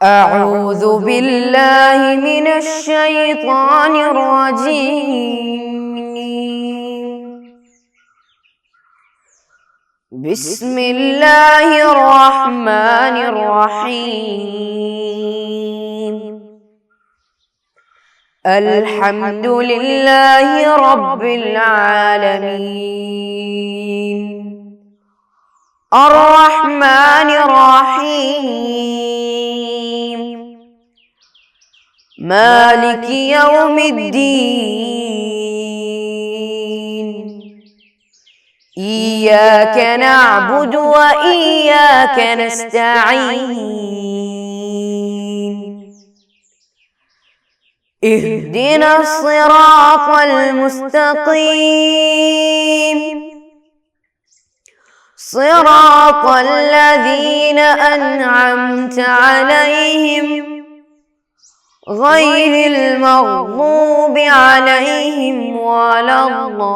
أعوذ بالله من الشيطان الرجيم. بسم الله الرحمن الرحيم. الحمد لله رب العالمين الرحمن الرحيم مالك يوم الدين إياك نعبد وإياك نستعين اهدنا الصراط المستقيم صراط الذين أنعمت عليهم غير المغضوب عليهم ولا الضالين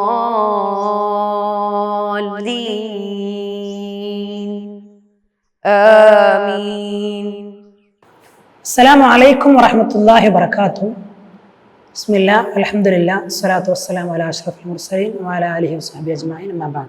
آمين. السلام عليكم ورحمة الله وبركاته. بسم الله الحمد لله الصلاة والسلام على أشرف المرسلين وعلى آله وصحبه أجمعين أما بعد.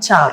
4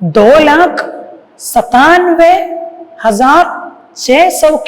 2,97,600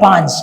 5,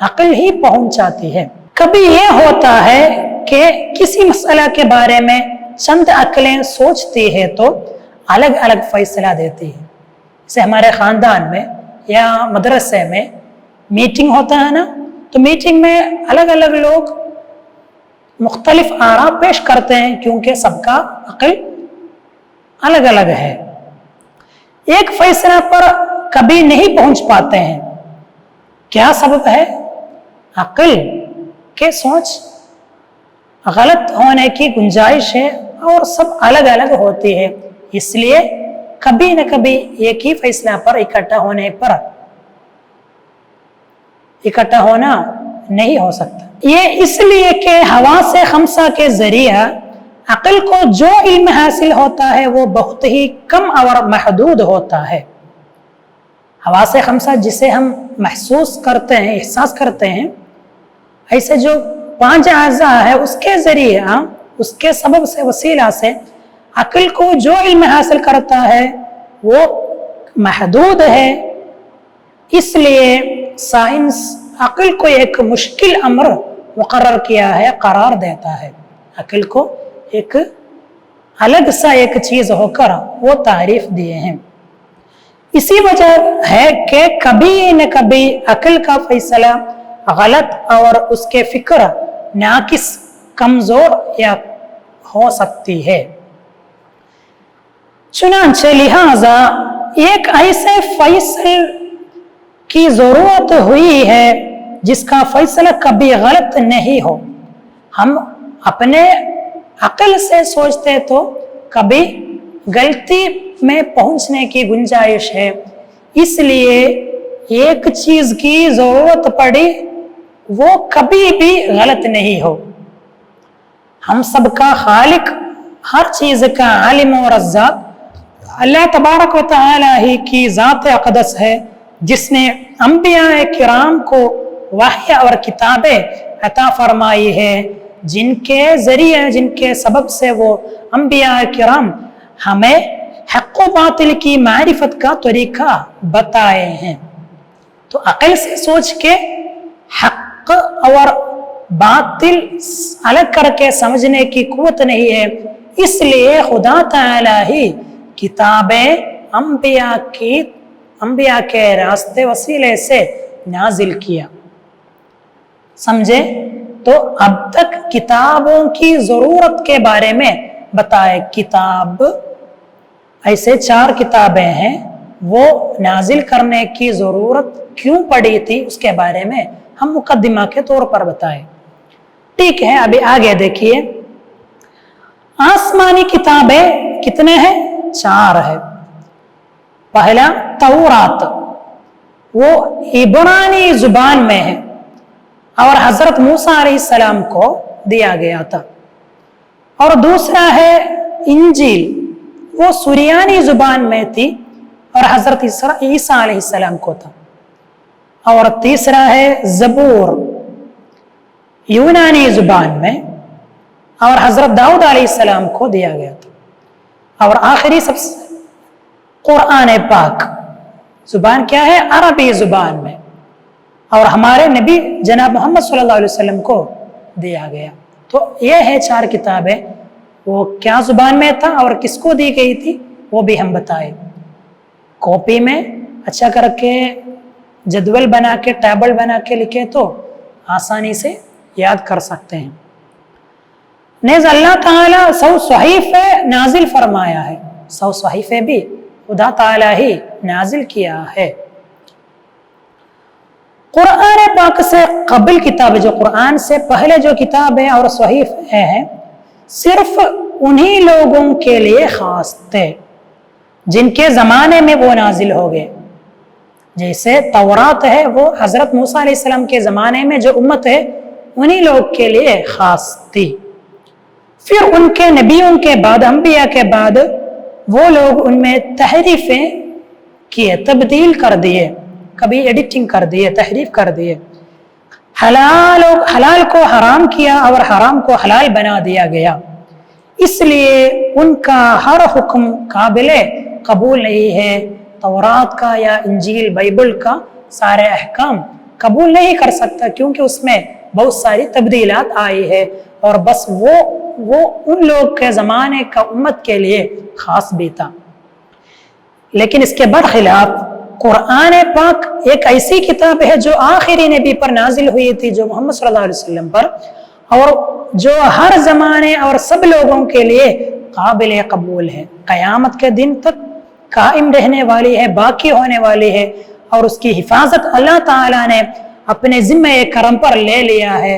عقل ہی پہنچ جاتی ہے۔ کبھی یہ ہوتا ہے کہ کسی مسئلہ کے بارے میں چند عقلیں سوچتی ہے تو الگ الگ فیصلہ دیتی ہے۔ جیسے ہمارے خاندان میں یا مدرسے میں میٹنگ ہوتا ہے نا، تو میٹنگ میں الگ الگ لوگ مختلف آراء پیش کرتے ہیں کیونکہ سب کا عقل الگ الگ ہے۔ ایک فیصلہ پر کبھی نہیں پہنچ پاتے ہیں، کیا سبب ہے؟ عقل کے سوچ غلط ہونے کی گنجائش ہے اور سب الگ الگ ہوتی ہے، اس لیے کبھی نہ کبھی ایک ہی فیصلہ پر اکٹھا ہونا نہیں ہو سکتا۔ یہ اس لیے کہ حواس خمسہ کے ذریعہ عقل کو جو علم حاصل ہوتا ہے وہ بہت ہی کم اور محدود ہوتا ہے۔ حواس خمسہ جسے ہم محسوس کرتے ہیں، احساس کرتے ہیں، ایسے جو 5 اعضاء ہے اس کے ذریعہ، اس کے سبب سے، وسیلہ سے عقل کو جو علم حاصل کرتا ہے وہ محدود ہے۔ اس لیے سائنس عقل کو ایک مشکل امر مقرر کیا ہے، قرار دیتا ہے۔ عقل کو ایک الگ سا ایک چیز ہو کر وہ تعریف دیے ہیں۔ اسی وجہ ہے کہ کبھی نہ کبھی عقل کا فیصلہ غلط اور اس کے فکر ناقص، کمزور یا ہو سکتی ہے۔ چنانچہ لہذا ایک ایسے فیصلے کی ضرورت ہوئی ہے جس کا فیصلہ کبھی غلط نہیں ہو۔ ہم اپنے عقل سے سوچتے تو کبھی غلطی میں پہنچنے کی گنجائش ہے، اس لیے ایک چیز کی ضرورت پڑی وہ کبھی بھی غلط نہیں ہو۔ ہم سب کا خالق، ہر چیز کا عالم و رزاق اللہ تبارک و تعالی ہی کی ذات اقدس ہے، جس نے انبیاء کرام کو وحی اور کتابیں عطا فرمائی ہے، جن کے ذریعے، جن کے سبب سے وہ انبیاء کرام ہمیں حق و باطل کی معرفت کا طریقہ بتائے ہیں۔ تو عقل سے سوچ کے حق اور باطل الگ کر کے سمجھنے کی قوت نہیں ہے، اس لیے خدا تعالی ہی کتابیں انبیاء کے راستے وسیلے سے نازل کیا۔ سمجھے؟ تو اب تک کتابوں کی ضرورت کے بارے میں بتائے۔ کتاب ایسے 4 کتابیں ہیں، وہ نازل کرنے کی ضرورت کیوں پڑی تھی اس کے بارے میں ہم مقدمہ کے طور پر بتائے۔ ٹھیک ہے، ابھی آگے دیکھیے۔ آسمانی کتابیں کتنے ہیں؟ 4 ہے۔ پہلا تورات، وہ عبرانی زبان میں ہے اور حضرت موسیٰ علیہ السلام کو دیا گیا تھا۔ اور دوسرا ہے انجیل، وہ سریانی زبان میں تھی اور حضرت عیسیٰ علیہ السلام کو تھا۔ اور تیسرا ہے زبور، یونانی زبان میں، اور حضرت داؤد علیہ السلام کو دیا گیا تھا۔ اور آخری سب سے قرآن پاک، زبان کیا ہے؟ عربی زبان میں، اور ہمارے نبی جناب محمد صلی اللہ علیہ وسلم کو دیا گیا۔ تو یہ ہے 4 کتابیں، وہ کیا زبان میں تھا اور کس کو دی گئی تھی وہ بھی ہم بتائے۔ کاپی میں اچھا کر کے جدول بنا کے، ٹیبل بنا کے لکھے تو آسانی سے یاد کر سکتے ہیں۔ نیز اللہ تعالیٰ 100 صحیفے نازل فرمایا ہے، 100 صحیفے بھی خدا تعالیٰ ہی نازل کیا ہے۔ قرآن پاک سے قبل کتاب، جو قرآن سے پہلے جو کتابیں اور صحیفے ہیں، صرف انہی لوگوں کے لیے خاص تھے جن کے زمانے میں وہ نازل ہو گئے۔ جیسے تورات ہے، وہ حضرت موسیٰ علیہ السلام کے زمانے میں جو امت ہے انہی لوگ کے لیے خاص تھی۔ پھر ان کے نبیوں کے بعد، انبیاء کے بعد، وہ لوگ ان میں تحریفیں کیے، تبدیل کر دیے، کبھی ایڈیٹنگ کر دیے، تحریف کر دیے، حلال کو حرام کیا اور حرام کو حلال بنا دیا گیا۔ اس لیے ان کا ہر حکم قابل قبول نہیں ہے۔ تورات کا یا انجیل، بائبل کا سارے احکام قبول نہیں کر سکتا کیونکہ اس میں بہت ساری تبدیلات آئی ہے اور بس وہ ان لوگ کے زمانے کا امت کے لیے خاص بھی تھا۔ لیکن اس کے برخلاف قرآن پاک ایک ایسی کتاب ہے جو آخری نبی پر نازل ہوئی تھی، جو محمد صلی اللہ علیہ وسلم پر، اور جو ہر زمانے اور سب لوگوں کے لیے قابل قبول ہے، قیامت کے دن تک قائم رہنے والی ہے، باقی ہونے والی ہے، اور اس کی حفاظت اللہ تعالیٰ نے اپنے ذمہ کرم پر لے لیا ہے۔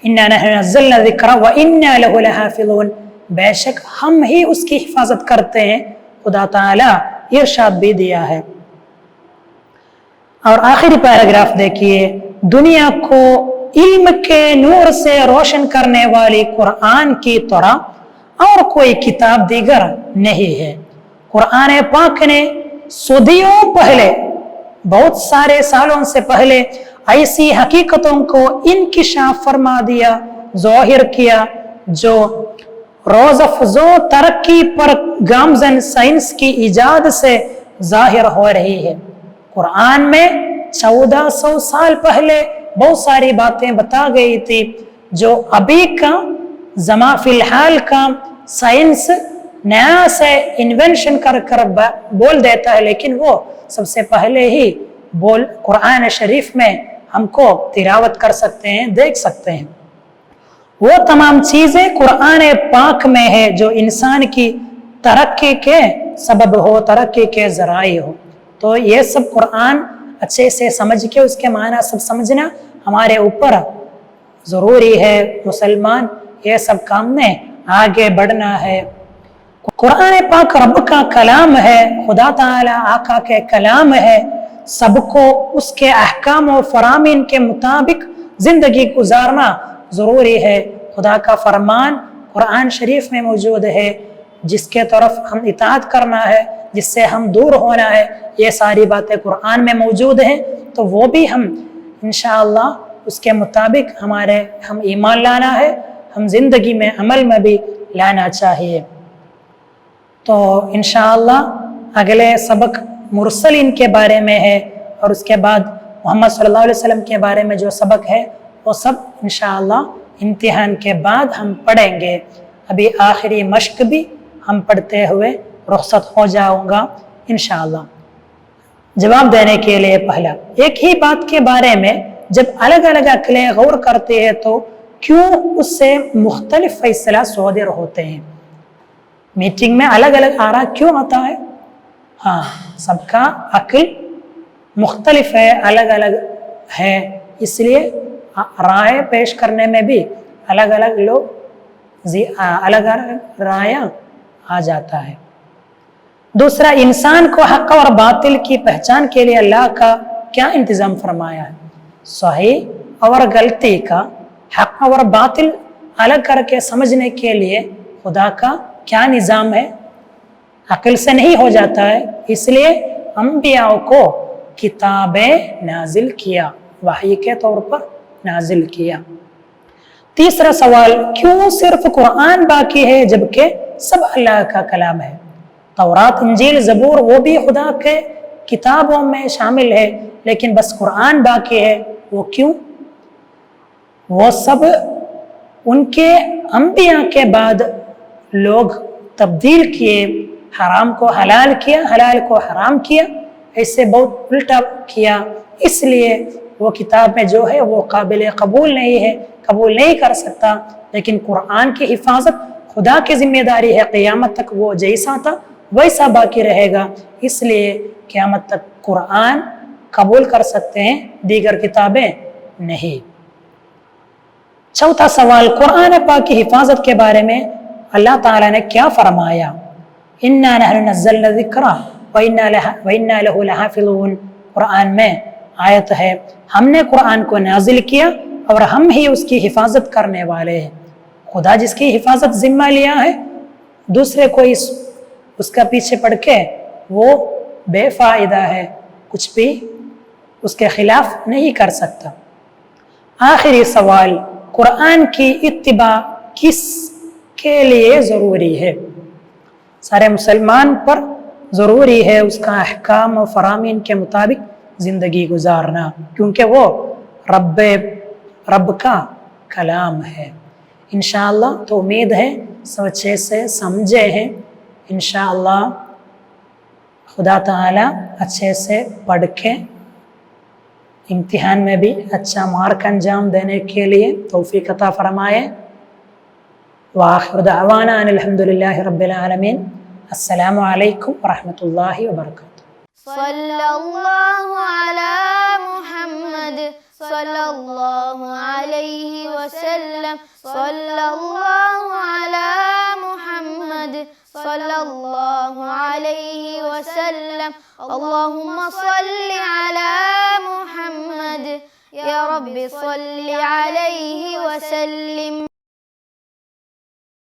اِنَّا نَحْنُ نَزَّلْنَا الذِّكْرَ وَإِنَّا لَهُ لَحَافِظُونَ، بے شک ہم ہی اس کی حفاظت کرتے ہیں، خدا تعالیٰ ارشاد بھی دیا ہے۔ اور آخری پیراگراف دیکھیے، دنیا کو علم کے نور سے روشن کرنے والی قرآن کی طرح اور کوئی کتاب دیگر نہیں ہے۔ قرآن پاک نے صدیوں پہلے، بہت سارے سالوں سے پہلے ایسی حقیقتوں کو انکشاف فرما دیا، ظاہر کیا، جو روز افزوں ترقی پر گامزن سائنس کی ایجاد سے ظاہر ہو رہی ہے۔ قرآن میں 1400 سال پہلے بہت ساری باتیں بتا گئی تھی جو ابھی کا فی الحال کا سائنس نیا سے انوینشن کر بول دیتا ہے، لیکن وہ سب سے پہلے ہی قرآن شریف میں ہم کو تلاوت کر سکتے ہیں، دیکھ سکتے ہیں۔ وہ تمام چیزیں قرآن پاک میں ہے جو انسان کی ترقی کے سبب ہو، ترقی کے ذرائع ہو۔ تو یہ سب قرآن اچھے سے سمجھ کے اس کے معنی سب سمجھنا ہمارے اوپر ضروری ہے۔ مسلمان یہ سب کام میں آگے بڑھنا ہے۔ قرآن پاک رب کا کلام ہے، خدا تعالی آقا کے کلام ہے، سب کو اس کے احکام و فرامین کے مطابق زندگی گزارنا ضروری ہے۔ خدا کا فرمان قرآن شریف میں موجود ہے، جس کے طرف ہم اطاعت کرنا ہے، جس سے ہم دور ہونا ہے، یہ ساری باتیں قرآن میں موجود ہیں۔ تو وہ بھی ہم انشاءاللہ اس کے مطابق ہم ایمان لانا ہے، ہم زندگی میں عمل میں بھی لانا چاہیے۔ تو انشاءاللہ اگلے سبق مرسلین کے بارے میں ہے، اور اس کے بعد محمد صلی اللہ علیہ وسلم کے بارے میں جو سبق ہے وہ سب انشاءاللہ امتحان کے بعد ہم پڑھیں گے۔ ابھی آخری مشق بھی ہم پڑھتے ہوئے رخصت ہو جاؤں گا انشاءاللہ۔ جواب دینے کے لیے پہلا، ایک ہی بات کے بارے میں جب الگ الگ عقلیں غور کرتے ہیں تو کیوں اس سے مختلف فیصلہ صادر ہوتے ہیں؟ میٹنگ میں الگ الگ آرا کیوں آتا ہے؟ ہاں، سب کا عقل مختلف ہے، الگ الگ ہے، اس لیے رائے پیش کرنے میں بھی الگ الگ الگ رائے آ جاتا ہے۔ دوسرا، انسان کو حق اور باطل کی پہچان کے لیے اللہ کا کیا انتظام فرمایا ہے؟ صحیح اور غلطی کا، حق اور باطل الگ کر کے سمجھنے کے لیے خدا کا کیا نظام ہے؟ عقل سے نہیں ہو جاتا ہے، اس لیے انبیاء کو کتابیں نازل کیا، وحی کے طور پر نازل کیا۔ تیسرا سوال، کیوں صرف قرآن باقی ہے جبکہ سب اللہ کا کلام ہے؟ تورات، انجیل، زبور وہ بھی خدا کے کتابوں میں شامل ہے، لیکن بس قرآن باقی ہے، وہ کیوں؟ وہ سب ان کے انبیاء کے بعد لوگ تبدیل کیے، حرام کو حلال کیا، حلال کو حرام کیا، ایسے بہت الٹا کیا، اس لیے وہ کتاب میں جو ہے وہ قابل قبول نہیں ہے، قبول نہیں کر سکتا۔ لیکن قرآن کی حفاظت خدا کی ذمہ داری ہے، قیامت تک وہ جیسا تھا ویسا باقی رہے گا، اس لیے قیامت تک قرآن قبول کر سکتے ہیں، دیگر کتابیں نہیں۔ چوتھا سوال، قرآن پاک کی حفاظت کے بارے میں اللہ تعالیٰ نے کیا فرمایا؟ اِنَّا نَحْنُ نَزَّلْنَا الذِّكْرَ وَإِنَّا لَهُ لَحَافِظُونَ، قرآن میں آیت ہے، ہم نے قرآن کو نازل کیا اور ہم ہی اس کی حفاظت کرنے والے ہیں۔ خدا جس کی حفاظت ذمہ لیا ہے، دوسرے کوئی اس کا پیچھے پڑھ کے وہ بے فائدہ ہے، کچھ بھی اس کے خلاف نہیں کر سکتا۔ آخری سوال، قرآن کی اتباع کس کے لیے ضروری ہے؟ سارے مسلمان پر ضروری ہے اس کا احکام و فرامین کے مطابق زندگی گزارنا، کیونکہ وہ رب کا کلام ہے۔ انشاءاللہ تو امید ہے سب اچھے سے سمجھے ہیں۔ انشاءاللہ خدا تعالی اچھے سے پڑھ کے امتحان میں بھی اچھا مارک انجام دینے کے لیے توفیق عطا فرمائے۔ وآخر دعوانا ان الحمدللہ رب العالمین۔ السلام علیکم ورحمۃ اللہ وبرکاتہ۔ صلی اللہ علی محمد صلی اللہ علیہ وسلم، صلی اللہ علی